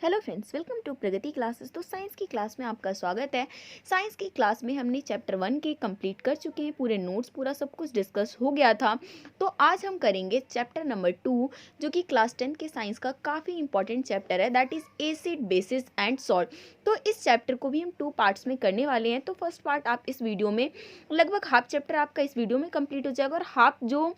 Hello friends, welcome to Pragati classes. तो science की class में आपका स्वागत है। साइंस की क्लास में हमने चैप्टर 1 के कंप्लीट कर चुके हैं, पूरे नोट्स पूरा सब कुछ डिस्कस हो गया था। तो आज हम करेंगे चैप्टर नंबर 2, जो कि क्लास 10 के साइंस का काफ़ी इंपॉर्टेंट चैप्टर है, that is acid basis and salt. तो इस चैप्टर को भी हम 2 पार्ट्स में करने वाले हैं। तो फर्स्ट पार्ट आप इस वीडियो में, लगभग हाफ चैप्टर आपका इस वीडियो में कंप्लीट हो जाएगा और हाफ जो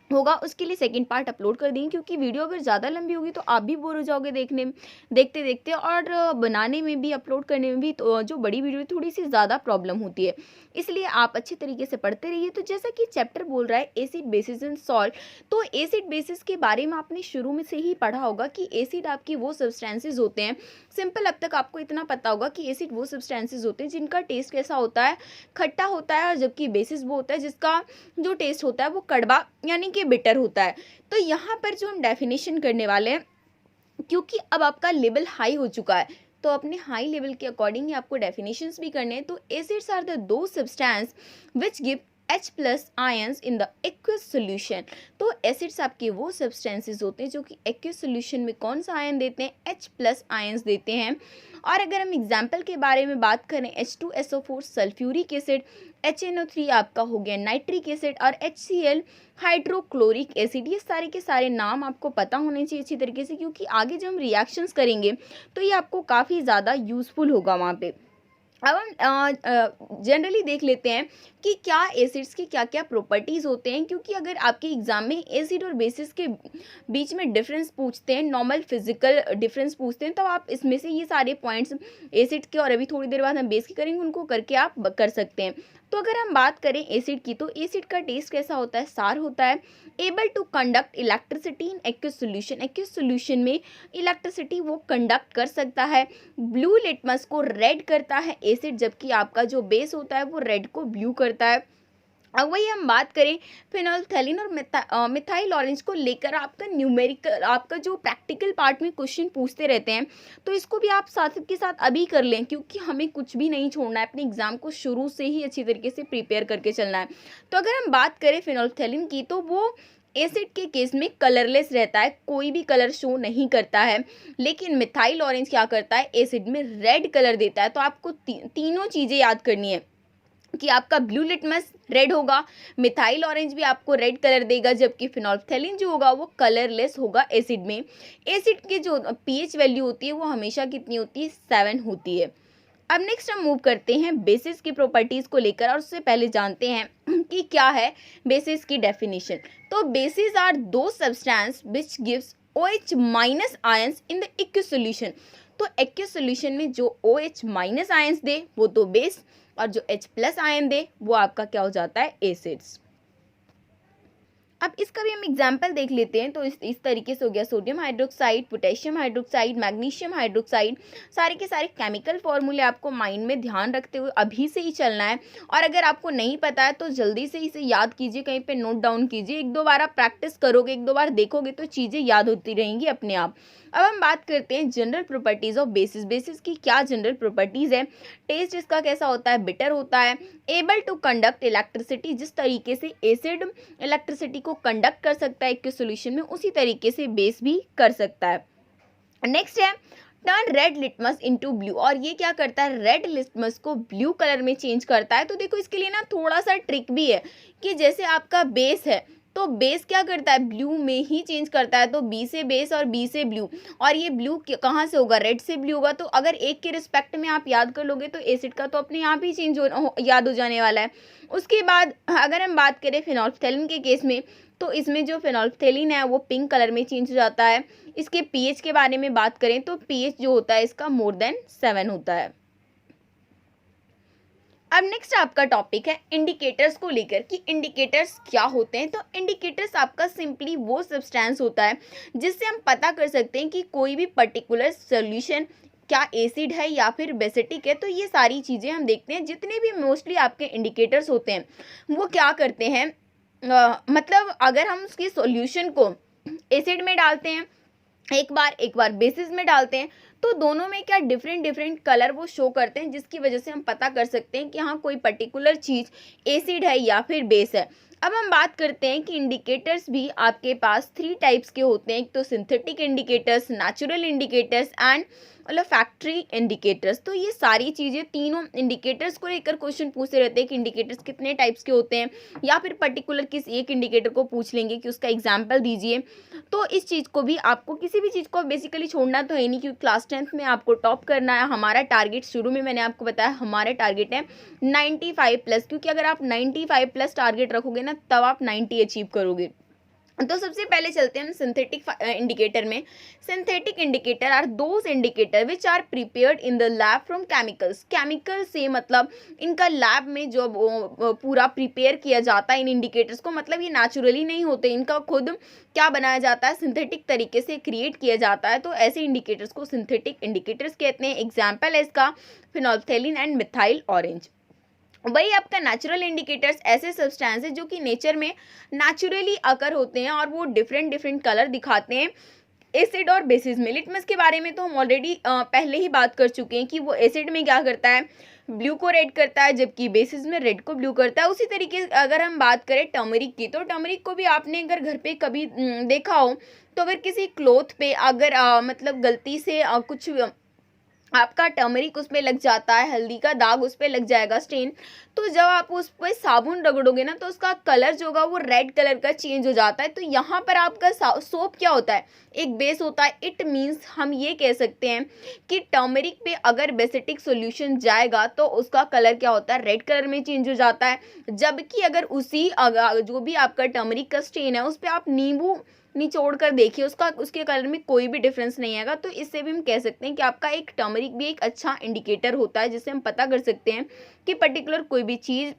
होगा उसके लिए सेकंड पार्ट अपलोड कर देंगे, क्योंकि वीडियो अगर ज़्यादा लंबी होगी तो आप भी बोर हो जाओगे देखते देखते, और बनाने में भी, अपलोड करने में भी। तो जो बड़ी वीडियो थोड़ी सी ज़्यादा प्रॉब्लम होती है, इसलिए आप अच्छे तरीके से पढ़ते रहिए। तो जैसा कि चैप्टर बोल रहा है एसिड बेसिस एंड सॉल्ट, तो एसिड बेसिस के बारे में आपने शुरू में से ही पढ़ा होगा कि एसिड आपकी वो सब्सटेंसेज होते हैं। सिंपल, अब तक आपको इतना पता होगा कि एसिड वो सब्सटेंसेज होते हैं जिनका टेस्ट कैसा होता है, खट्टा होता है, और जबकि बेसिस वो होता है जिसका जो टेस्ट होता है वो कड़वा यानी कि बिटर होता है। तो यहाँ पर जो हम डेफिनेशन करने वाले हैं, क्योंकि अब आपका लेवल हाई हो चुका है, तो अपने हाई लेवल के अकॉर्डिंग ही आपको डेफिनेशंस भी करने हैं। तो एसिड्स आर द दो substance which give H plus ions in the aqueous solution. तो एसिड्स आपके वो सब्सटेंसेस होते हैं जो कि एक्वस सोल्यूशन में कौन सा आयन देते हैं, H प्लस आयंस देते हैं। और अगर हम एग्जाम्पल के बारे में बात करें, H2SO4 सल्फ्यूरिक एसिड, HNO3 आपका हो गया नाइट्रिक एसिड, और HCl हाइड्रोक्लोरिक एसिड। ये सारे के सारे नाम आपको पता होने चाहिए अच्छी तरीके से, क्योंकि आगे जब हम रिएक्शंस करेंगे तो ये आपको काफ़ी ज़्यादा यूज़फुल होगा वहाँ पे। अब हम जनरली देख लेते हैं कि क्या एसिड्स के क्या क्या प्रॉपर्टीज़ होते हैं, क्योंकि अगर आपके एग्जाम में एसिड और बेसिस के बीच में डिफरेंस पूछते हैं, नॉर्मल फिजिकल डिफरेंस पूछते हैं, तो आप इसमें से ये सारे पॉइंट्स एसिड के, और अभी थोड़ी देर बाद हम बेस के करेंगे, उनको करके आप कर सकते हैं। तो अगर हम बात करें एसिड की, तो एसिड का टेस्ट कैसा होता है, सार होता है। Able to conduct electricity in aqueous solution, aqueous solution में इलेक्ट्रिसिटी वो कंडक्ट कर सकता है। ब्लू लिटमस को रेड करता है एसिड, जबकि आपका जो बेस होता है वो रेड को ब्लू करता है। अब वही हम बात करें फिनोल्फथालीन और मिथाइल ऑरेंज को लेकर, आपका न्यूमेरिकल, आपका जो प्रैक्टिकल पार्ट में क्वेश्चन पूछते रहते हैं, तो इसको भी आप साथ के साथ अभी कर लें, क्योंकि हमें कुछ भी नहीं छोड़ना है, अपने एग्जाम को शुरू से ही अच्छी तरीके से प्रिपेयर करके चलना है। तो अगर हम बात करें फिनोल्फथालीन की, तो वो एसिड के केस में कलरलेस रहता है, कोई भी कलर शो नहीं करता है। लेकिन मिथाइल ऑरेंज क्या करता है, एसिड में रेड कलर देता है। तो आपको तीनों चीज़ें याद करनी है कि आपका ब्लू लिटमस रेड होगा, मिथाइल ऑरेंज भी आपको रेड कलर देगा, जबकि फिनोल्फथालीन जो होगा वो कलरलेस होगा एसिड में। एसिड की जो पीएच वैल्यू होती है वो हमेशा कितनी होती है, 7 होती है। अब नेक्स्ट हम मूव करते हैं बेसिस की प्रॉपर्टीज़ को लेकर, और उससे पहले जानते हैं कि क्या है बेसिस की डेफिनेशन। तो बेसिस आर दो substance which gives OH minus ions in the aqueous solution. तो एक्वस सोल्यूशन में जो OH माइनस आयंस दे वो तो बेस, और जो H प्लस आयन दे वो आपका क्या हो जाता है, एसिड्स। अब इसका भी हम एग्जाम्पल देख लेते हैं। तो इस तरीके से हो गया sodium hydroxide, potassium hydroxide, magnesium hydroxide. सारे के सारे केमिकल फॉर्मूले आपको माइंड में ध्यान रखते हुए अभी से ही चलना है, और अगर आपको नहीं पता है तो जल्दी से इसे याद कीजिए, कहीं पे नोट डाउन कीजिए। एक दो बार आप प्रैक्टिस करोगे, एक दो बार देखोगे तो चीज़ें याद होती रहेंगी अपने आप। अब हम बात करते हैं general properties of basis. Basis की क्या जनरल प्रॉपर्टीज़ है, टेस्ट इसका कैसा होता है, बिटर होता है। एबल टू कंडक्ट इलेक्ट्रिसिटी, जिस तरीके से एसिड इलेक्ट्रिसिटी को कंडक्ट कर सकता है एक सॉल्यूशन में, उसी तरीके से बेस भी कर सकता है। नेक्स्ट है turn red litmus into blue, और ये क्या करता है, रेड लिटमस को ब्लू कलर में चेंज करता है। तो देखो इसके लिए ना थोड़ा सा ट्रिक भी है, कि जैसे आपका बेस है तो बेस क्या करता है, ब्लू में ही चेंज करता है। तो बी से बेस और बी से ब्लू, और ये ब्लू कहाँ से होगा, रेड से ब्लू होगा। तो अगर एक के रिस्पेक्ट में आप याद कर लोगे तो एसिड का तो अपने आप ही याद हो जाने वाला है। उसके बाद अगर हम बात करें फिनोल्फथालीन के केस में, तो इसमें जो फिनोल्फथालीन है वो पिंक कलर में चेंज हो जाता है। इसके पीएच के बारे में बात करें तो पीएच जो होता है इसका मोर देन 7 होता है। अब नेक्स्ट आपका टॉपिक है इंडिकेटर्स को लेकर, कि इंडिकेटर्स क्या होते हैं। तो इंडिकेटर्स आपका सिंपली वो सब्सटेंस होता है जिससे हम पता कर सकते हैं कि कोई भी पर्टिकुलर सॉल्यूशन क्या एसिड है या फिर बेसिटिक है। तो ये सारी चीज़ें हम देखते हैं, जितने भी मोस्टली आपके इंडिकेटर्स होते हैं वो क्या करते हैं, मतलब अगर हम उसकी सॉल्यूशन को एसिड में डालते हैं, एक बार बेसिस में डालते हैं, तो दोनों में क्या डिफरेंट डिफरेंट कलर वो शो करते हैं, जिसकी वजह से हम पता कर सकते हैं कि हाँ कोई पर्टिकुलर चीज़ एसिड है या फिर बेस है। अब हम बात करते हैं कि इंडिकेटर्स भी आपके पास 3 टाइप्स के होते हैं। एक तो synthetic indicators, natural indicators and मतलब फैक्ट्री इंडिकेटर्स। तो ये सारी चीज़ें, तीनों इंडिकेटर्स को लेकर क्वेश्चन पूछते रहते हैं कि इंडिकेटर्स कितने टाइप्स के होते हैं, या फिर पर्टिकुलर किसी एक इंडिकेटर को पूछ लेंगे कि उसका एग्जाम्पल दीजिए। तो इस चीज़ को भी आपको, किसी भी चीज़ को बेसिकली छोड़ना तो है नहीं, क्योंकि क्लास 10th में आपको टॉप करना है। हमारा टारगेट, शुरू में मैंने आपको बताया, हमारा टारगेट है 95 प्लस, क्योंकि अगर आप 95 प्लस टारगेट रखोगे ना, तब आप 90 अचीव करोगे। तो सबसे पहले चलते हैं हम सिंथेटिक इंडिकेटर में। Synthetic indicator are those indicator which are prepared in the lab from chemicals. Chemical से मतलब इनका लैब में जो पूरा प्रिपेयर किया जाता है इन इंडिकेटर्स को, मतलब ये नेचुरली नहीं होते, इनका खुद क्या बनाया जाता है, सिंथेटिक तरीके से क्रिएट किया जाता है। तो ऐसे इंडिकेटर्स को सिंथेटिक इंडिकेटर्स कहते हैं। एग्जाम्पल है इसका फिनोल्फ्थेलिन एंड मिथाइल ऑरेंज। वही आपका नेचुरल इंडिकेटर्स ऐसे सब्सटेंस है जो कि नेचर में नेचुरली अकर होते हैं और वो डिफरेंट डिफरेंट कलर दिखाते हैं एसिड और बेसिस में। लिटमस के बारे में तो हम ऑलरेडी पहले ही बात कर चुके हैं कि वो एसिड में क्या करता है, ब्लू को रेड करता है, जबकि बेसिस में रेड को ब्लू करता है। उसी तरीके से अगर हम बात करें टर्मरिक की, तो टर्मरिक को भी आपने अगर घर पे कभी देखा हो, तो अगर किसी क्लोथ पे अगर मतलब गलती से कुछ आपका टर्मरिक उस पर लग जाता है, हल्दी का दाग उस पर लग जाएगा, स्टेन, तो जब आप उस पर साबुन रगड़ोगे ना, तो उसका कलर जो होगा वो रेड कलर का चेंज हो जाता है। तो यहाँ पर आपका सोप क्या होता है, एक बेस होता है। इट मीन्स हम ये कह सकते हैं कि टर्मरिक पे अगर बेसिटिक सॉल्यूशन जाएगा तो उसका कलर क्या होता है, रेड कलर में चेंज हो जाता है। जबकि अगर उसी जो भी आपका टर्मरिक का स्टेन है उस पर आप नींबू निचोड़ कर देखिए, उसके कलर में कोई भी डिफरेंस नहीं आएगा। तो इससे भी हम कह सकते हैं कि आपका एक टर्मरिक भी एक अच्छा इंडिकेटर होता है, जिससे हम पता कर सकते हैं कि पर्टिकुलर कोई भी चीज़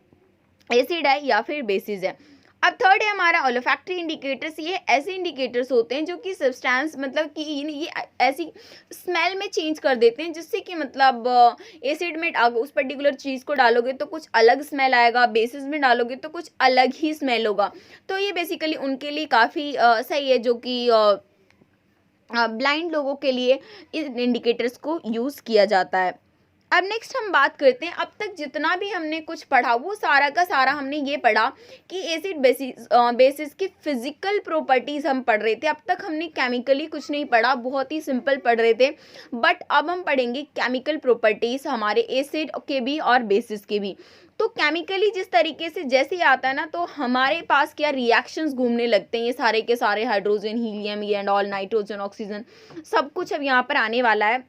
एसिड है या फिर बेसिस है। अब थर्ड है हमारा ओलोफैक्टरी इंडिकेटर्स। ये ऐसे इंडिकेटर्स होते हैं जो कि सब्सटेंस मतलब कि ये ऐसी स्मेल में चेंज कर देते हैं, जिससे कि मतलब एसिड में उस पर्टिकुलर चीज़ को डालोगे तो कुछ अलग स्मेल आएगा, बेसिस में डालोगे तो कुछ अलग ही स्मेल होगा। तो ये बेसिकली उनके लिए काफ़ी सही है, जो कि ब्लाइंड लोगों के लिए इन इंडिकेटर्स को यूज़ किया जाता है। अब नेक्स्ट हम बात करते हैं, अब तक जितना भी हमने कुछ पढ़ा वो सारा का सारा हमने ये पढ़ा कि एसिड बेसिस की फिजिकल प्रॉपर्टीज़ हम पढ़ रहे थे। अब तक हमने केमिकली कुछ नहीं पढ़ा, बहुत ही सिंपल पढ़ रहे थे। बट अब हम पढ़ेंगे केमिकल प्रॉपर्टीज़ हमारे एसिड के भी और बेसिस के भी। तो केमिकली जिस तरीके से जैसे ही आता है ना, तो हमारे पास क्या रिएक्शंस घूमने लगते हैं, ये सारे के सारे हाइड्रोजन, हीलियम, ये एंड ऑल, नाइट्रोजन, ऑक्सीजन, सब कुछ अब यहाँ पर आने वाला है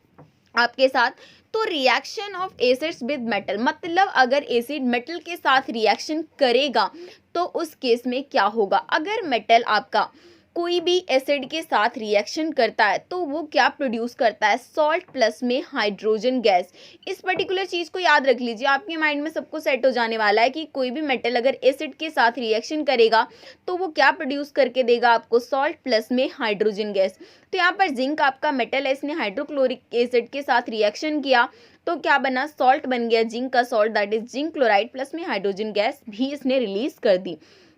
आपके साथ। तो reaction of acids with metal, मतलब अगर एसिड मेटल के साथ रिएक्शन करेगा तो उस केस में क्या होगा। अगर मेटल आपका कोई भी एसिड के साथ रिएक्शन करता है तो वो क्या प्रोड्यूस करता है, सॉल्ट प्लस में हाइड्रोजन गैस। इस पर्टिकुलर चीज़ को याद रख लीजिए, आपके माइंड में सबको सेट हो जाने वाला है कि कोई भी मेटल अगर एसिड के साथ रिएक्शन करेगा तो वो क्या प्रोड्यूस करके देगा आपको, सॉल्ट प्लस में हाइड्रोजन गैस। तो यहाँ पर जिंक आपका मेटल है, इसने हाइड्रोक्लोरिक एसिड के साथ रिएक्शन किया तो क्या बना, सॉल्ट बन गया, जिंक का salt, that is zinc chloride, plus में हाइड्रोजन गैस भी इसने रिलीज कर दी।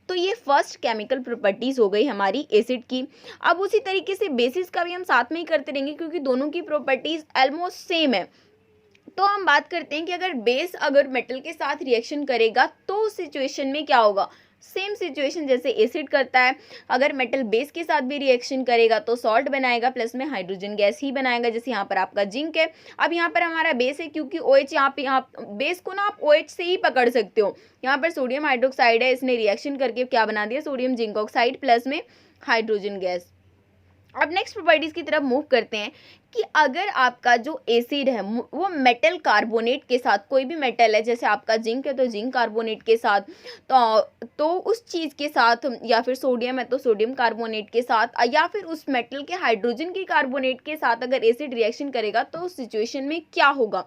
तो ये फर्स्ट केमिकल प्रॉपर्टीज हो गई हमारी एसिड की। अब उसी तरीके से बेसिस का भी हम साथ में ही करते रहेंगे, क्योंकि दोनों की प्रॉपर्टीज ऑलमोस्ट सेम है। तो हम बात करते हैं कि अगर बेस अगर मेटल के साथ रिएक्शन करेगा तो उस सिचुएशन में क्या होगा, सेम सिचुएशन जैसे एसिड करता है। अगर मेटल बेस के साथ भी रिएक्शन करेगा तो सॉल्ट बनाएगा, प्लस में हाइड्रोजन गैस ही बनाएगा, जैसे यहाँ पर आपका जिंक है। अब यहाँ पर हमारा बेस है, क्योंकि OH यहाँ पे, यहाँ बेस को ना आप OH से ही पकड़ सकते हो। यहाँ पर सोडियम हाइड्रोक्साइड है, इसने रिएक्शन करके क्या बना दिया, सोडियम जिंक ऑक्साइड प्लस में हाइड्रोजन गैस। अब नेक्स्ट प्रॉपर्टीज की तरफ मूव करते हैं कि अगर आपका जो एसिड है वो मेटल कार्बोनेट के साथ, कोई भी मेटल है जैसे आपका जिंक है तो जिंक कार्बोनेट के साथ, तो उस चीज़ के साथ, या फिर सोडियम है तो सोडियम कार्बोनेट के साथ, या फिर उस मेटल के हाइड्रोजन के कार्बोनेट के साथ अगर एसिड रिएक्शन करेगा तो उस सिचुएशन में क्या होगा,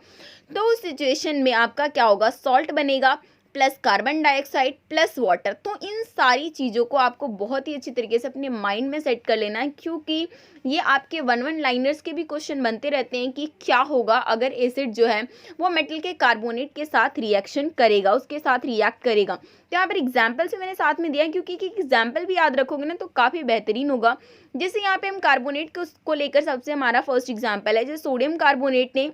तो उस सिचुएशन में आपका क्या होगा, सॉल्ट बनेगा plus carbon dioxide plus water. तो इन सारी चीज़ों को आपको बहुत ही अच्छी तरीके से अपने माइंड में सेट कर लेना है, क्योंकि ये आपके 1 लाइनर्स के भी क्वेश्चन बनते रहते हैं कि क्या होगा अगर एसिड जो है वो मेटल के कार्बोनेट के साथ रिएक्शन करेगा, उसके साथ रिएक्ट करेगा। तो यहाँ पर एग्जाम्पल से मैंने साथ में दिया है, क्योंकि एग्जाम्पल भी याद रखोगे ना तो काफ़ी बेहतरीन होगा। जैसे यहाँ पे हम कार्बोनेट को लेकर सबसे हमारा फर्स्ट एग्जाम्पल है, जैसे सोडियम कार्बोनेट ने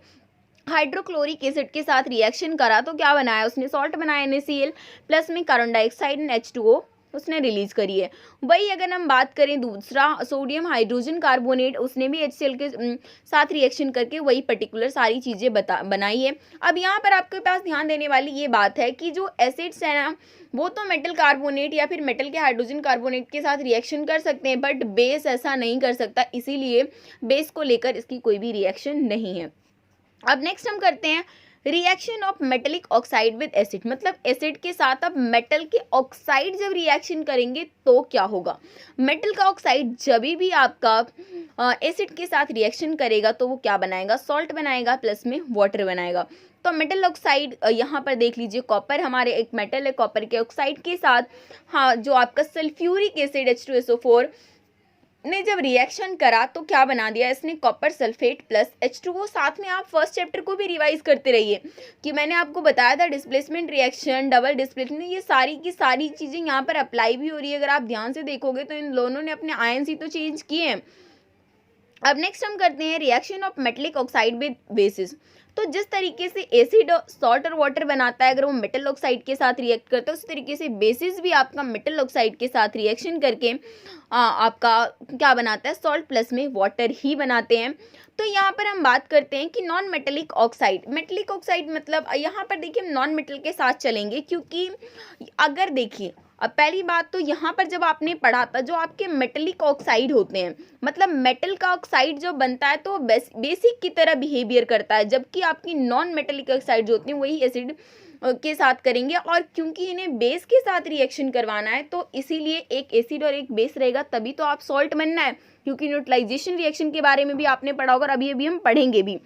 हाइड्रोक्लोरिक एसिड के साथ रिएक्शन करा तो क्या बनाया उसने, सॉल्ट बनाया NaCl, प्लस में कार्बन डाइऑक्साइड H2O उसने रिलीज करी है। वही अगर हम बात करें दूसरा सोडियम हाइड्रोजन कार्बोनेट, उसने भी HCl के साथ रिएक्शन करके वही पर्टिकुलर सारी चीज़ें बनाई है। अब यहाँ पर आपके पास ध्यान देने वाली ये बात है कि जो एसिड्स है ना, वो तो मेटल कार्बोनेट या फिर मेटल के हाइड्रोजन कार्बोनेट के साथ रिएक्शन कर सकते हैं, बट बेस ऐसा नहीं कर सकता, इसीलिए बेस को लेकर इसकी कोई भी रिएक्शन नहीं है। अब नेक्स्ट हम करते हैं reaction of metallic oxide with acid, मतलब एसिड के साथ अब मेटल के ऑक्साइड जब रिएक्शन करेंगे तो क्या होगा। मेटल का ऑक्साइड जब भी आपका एसिड के साथ रिएक्शन करेगा तो वो क्या बनाएगा, सॉल्ट बनाएगा प्लस में वाटर बनाएगा। तो मेटल ऑक्साइड यहाँ पर देख लीजिए, कॉपर हमारे एक मेटल है, कॉपर के ऑक्साइड के साथ हाँ जो आपका सल्फ्यूरिक एसिड H2SO4 ने जब रिएक्शन करा तो क्या बना दिया इसने, कॉपर सल्फेट प्लस H2O। साथ में आप फर्स्ट चैप्टर को भी रिवाइज करते रहिए कि मैंने आपको बताया था डिस्प्लेसमेंट रिएक्शन, डबल डिस्प्लेसमेंट, ये सारी की सारी चीज़ें यहाँ पर अप्लाई भी हो रही है। अगर आप ध्यान से देखोगे तो इन दोनों ने अपने आयंस ही तो चेंज किए हैं। अब नेक्स्ट हम करते हैं reaction of metallic oxide with basis. तो जिस तरीके से एसिड सॉल्ट और वाटर बनाता है, अगर वो मेटल ऑक्साइड के साथ रिएक्ट करता है, उसी तरीके से बेसिस भी आपका मेटल ऑक्साइड के साथ रिएक्शन करके आपका क्या बनाता है, सॉल्ट प्लस में वाटर ही बनाते हैं। तो यहाँ पर हम बात करते हैं कि non metallic oxide, metallic oxide मतलब यहाँ पर देखिए हम नॉन मेटल के साथ चलेंगे, क्योंकि अगर देखिए अब पहली बात तो यहाँ पर जब आपने पढ़ा था जो आपके मेटेलिक ऑक्साइड होते हैं, मतलब मेटल का ऑक्साइड जो बनता है तो बेसिक की तरह बिहेवियर करता है, जबकि आपकी नॉन मेटेलिक ऑक्साइड जो होती हैं वही एसिड के साथ करेंगे। और क्योंकि इन्हें बेस के साथ रिएक्शन करवाना है तो इसीलिए एक एसिड और एक बेस रहेगा, तभी तो आप सॉल्ट बनना है, क्योंकि न्यूट्रलाइजेशन रिएक्शन के बारे में भी आपने पढ़ा होगा, अभी अभी हम पढ़ेंगे भी।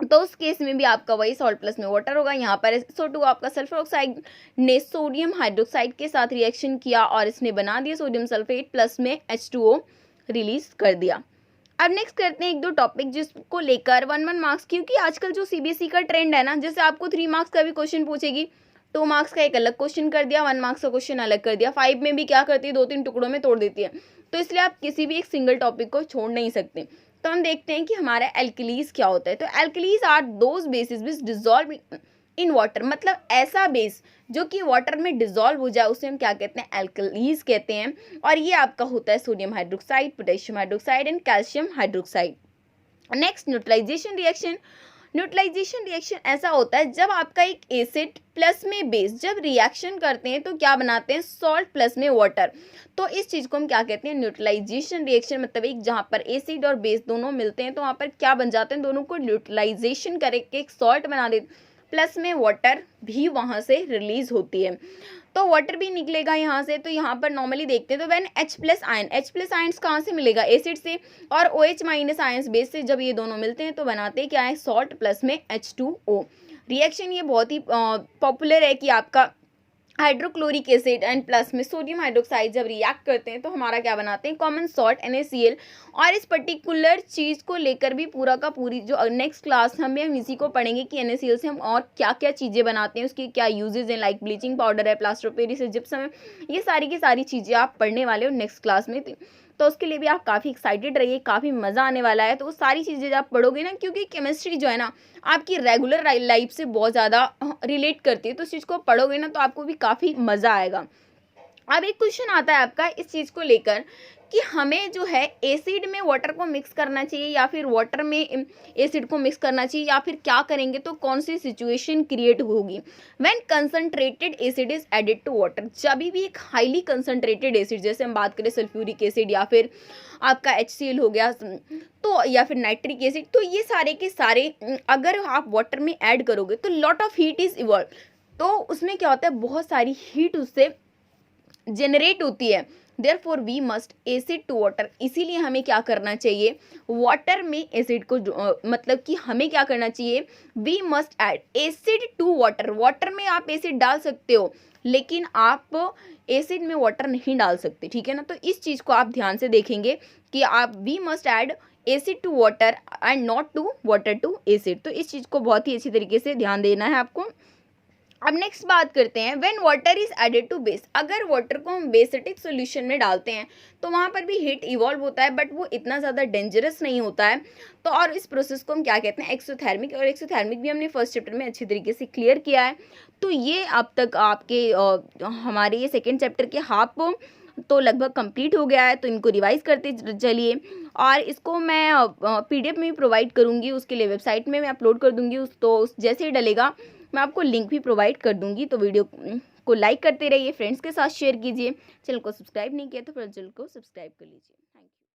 तो उस केस में भी आपका वही सॉल्ट प्लस में वाटर होगा। यहाँ पर SO2 आपका सल्फर ऑक्साइड ने सोडियम हाइड्रोक्साइड के साथ रिएक्शन किया और इसने बना दिया सोडियम सल्फेट प्लस में H2O रिलीज कर दिया। अब नेक्स्ट करते हैं एक दो टॉपिक जिसको लेकर 1-1 मार्क्स, क्योंकि आजकल जो CBSE का ट्रेंड है ना, जैसे आपको 3 मार्क्स का भी क्वेश्चन पूछेगी, 2 मार्क्स का एक अलग क्वेश्चन कर दिया, 1 मार्क्स का क्वेश्चन अलग कर दिया, 5 में भी क्या करती है 2-3 टुकड़ों में तोड़ देती है। तो इसलिए आप किसी भी एक सिंगल टॉपिक को छोड़ नहीं सकते। तो हम देखते हैं कि हमारा एल्कलीज क्या होता है। तो alkalis are those bases which dissolve in water, मतलब ऐसा बेस जो कि वाटर में डिजॉल्व हो जाए उसे हम क्या कहते हैं, एल्कलीज कहते हैं। और ये आपका होता है sodium hydroxide, potassium hydroxide and calcium hydroxide. Next neutralization reaction. Neutralization reaction ऐसा होता है जब आपका एक एसिड प्लस में बेस जब रिएक्शन करते हैं तो क्या बनाते हैं, सॉल्ट प्लस में वाटर। तो इस चीज़ को हम क्या कहते हैं, न्यूट्रलाइजेशन रिएक्शन। मतलब एक जहाँ पर एसिड और बेस दोनों मिलते हैं तो वहाँ पर क्या बन जाते हैं, दोनों को न्यूट्रलाइजेशन करके एक सॉल्ट बना देते, प्लस में वाटर भी वहाँ से रिलीज होती है। तो वाटर भी निकलेगा यहाँ से। तो यहाँ पर नॉर्मली देखते हैं तो when H plus ion, H plus ions कहाँ से मिलेगा, एसिड से, और OH माइनस आयन्स बेस से, जब ये दोनों मिलते हैं तो बनाते हैं क्या है, सॉल्ट प्लस में H2O। रिएक्शन ये बहुत ही पॉपुलर है कि आपका हाइड्रोक्लोरिक एसिड एंड प्लस में सोडियम हाइड्रोक्साइड जब रिएक्ट करते हैं तो हमारा क्या बनाते हैं, कॉमन सॉल्ट NaCl। और इस पर्टिकुलर चीज़ को लेकर भी पूरा का पूरी जो नेक्स्ट क्लास हम इसी को पढ़ेंगे कि NaCl से हम और क्या क्या चीज़ें बनाते हैं, उसकी क्या यूजेज हैं, लाइक ब्लीचिंग पाउडर है, प्लास्टर ऑफ पेरिस है, जिप्सम है, ये सारी की सारी चीज़ें आप पढ़ने वाले हो नेक्स्ट क्लास में। तो उसके लिए भी आप काफ़ी एक्साइटेड रहिए, काफ़ी मज़ा आने वाला है। तो वो सारी चीज़ें जब आप पढ़ोगे ना, क्योंकि केमिस्ट्री जो है ना आपकी रेगुलर लाइफ से बहुत ज़्यादा रिलेट करती है, तो इस चीज़ को पढ़ोगे ना तो आपको भी काफ़ी मज़ा आएगा। अब एक क्वेश्चन आता है आपका इस चीज़ को लेकर कि हमें जो है एसिड में वाटर को मिक्स करना चाहिए या फिर वाटर में एसिड को मिक्स करना चाहिए, या फिर क्या करेंगे तो कौन सी सिचुएशन क्रिएट होगी। When concentrated acid is added to water, जब भी एक हाईली कंसंट्रेटेड एसिड, जैसे हम बात करें सल्फ्यूरिक एसिड या फिर आपका HCl हो गया तो, या फिर नाइट्रिक एसिड, तो ये सारे के सारे अगर आप वाटर में ऐड करोगे तो lot of heat is evolve. तो उसमें क्या होता है, बहुत सारी हीट उससे जनरेट होती है। Therefore we must acid to water, इसीलिए हमें क्या करना चाहिए, वाटर में एसिड को मतलब कि हमें क्या करना चाहिए, we must add acid to water. Water में आप एसिड डाल सकते हो लेकिन आप एसिड में वाटर नहीं डाल सकते, ठीक है ना। तो इस चीज़ को आप ध्यान से देखेंगे कि आप we must add acid to water and not to water to acid. तो इस चीज़ को बहुत ही अच्छी तरीके से ध्यान देना है आपको। अब नेक्स्ट बात करते हैं when water is added to base. अगर वाटर को हम बेसिटिक सॉल्यूशन में डालते हैं तो वहाँ पर भी हीट इवॉल्व होता है, बट वो इतना ज़्यादा डेंजरस नहीं होता है। तो और इस प्रोसेस को हम क्या कहते हैं, एक्सोथर्मिक। और एक्सोथर्मिक भी हमने फर्स्ट चैप्टर में अच्छी तरीके से क्लियर किया है। तो ये अब तक आपके हमारे ये सेकेंड चैप्टर के हाफ तो लगभग कंप्लीट हो गया है। तो इनको रिवाइज करते चलिए, और इसको मैं PDF में भी प्रोवाइड करूँगी, उसके लिए वेबसाइट में मैं अपलोड कर दूँगी। जैसे ही डलेगा मैं आपको लिंक भी प्रोवाइड कर दूँगी। तो वीडियो को लाइक करते रहिए, फ्रेंड्स के साथ शेयर कीजिए। चैनल को सब्सक्राइब नहीं किया तो फिर चैनल को सब्सक्राइब कर लीजिए।